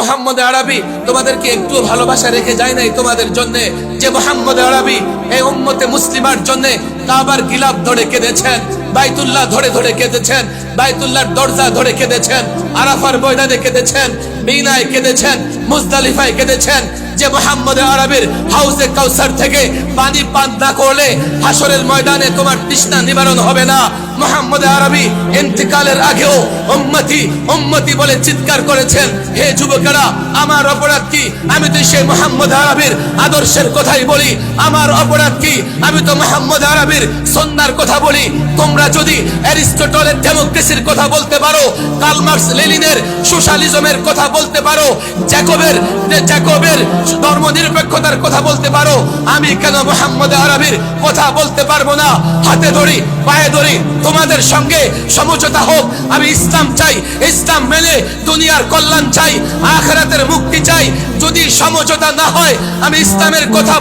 মুহাম্মদ আরবি তোমাদেরকে একটু ভালোবাসা রেখে যায় নাই তোমাদের জন্য? যে মুহাম্মদ আরবি এই উম্মতে মুসলিমার জন্য কাবার গিলাফ ধরে কেঁদেছেন, বাইতুল্লাহ ধরে ধরে কেঁদেছেন, বাইতুল্লাহর দরজা ধরে কেঁদেছেন, আরাফার ময়দানে কেঁদেছেন, মিনায় কেঁদেছেন, মুজদালিফায় কেঁদেছেন। যে মুহাম্মদ আরবির হাউজে কাউসার থেকে পানি পান না করলে হাসরের ময়দানে তোমার তৃষ্ণা নিবারণ হবে না। মুহাম্মদ আরবি ইন্তিকালের আগেও উম্মতি উম্মতি বলে চিৎকার করেছেন, হে যুবকেরা আমার অপরাধ কি? আমি তো সেই মুহাম্মদ আরবির আদর্শের কথাই বলি। আমার অপরাধ কি? আমি তো মুহাম্মদ আরবির সুন্নাহর কথা বলি। তোমরা যদি অ্যারিস্টটলের ডেমোক্রেসির কথা বলতে পারো, কার্ল মার্কস লেনিনের সোশ্যালিজমের কথা বলতে পারো, জ্যাকবের ধর্মনিরপেক্ষতার কথা বলতে পারো, আমি কেন মুহাম্মদ আরবির কথা বলতে পারবো না? হাতে ধরি পায়ে ধরি তোমাদের সঙ্গে সমঝোতা হোক। আমি ইসলাম চাই, ইসলাম মেনে দুনিয়ার কল্যাণ চাই, আখিরাতের মুক্তি চাই। যদি সমঝোতা না হয় আমি ইসলামের কথা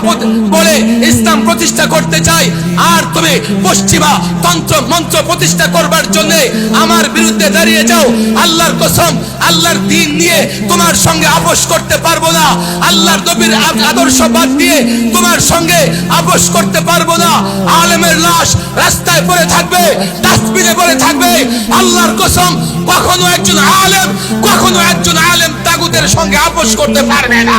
বলে ইসলাম প্রতিষ্ঠা করতে চাই। আর তুমি পশ্চিমা তন্ত্র মন্ত্র প্রতিষ্ঠা করবার জন্য আমার বিরুদ্ধে দাঁড়িয়ে যাও, আল্লাহর কসম আল্লাহর দ্বীন নিয়ে তোমার সঙ্গে আপোষ করতে পারবো না। আল্লাহর নবীর আদর্শ বাদ দিয়ে তোমার সঙ্গে আপোষ করতে পারবো না। আলেমের লাশ রাস্তায় পড়ে থাকবে, ডাস্টবিনে পড়ে থাকবে। আল্লাহর কসম কখনো একজন আলেম তাগুতের সঙ্গে আপোষ করতে পারবে না।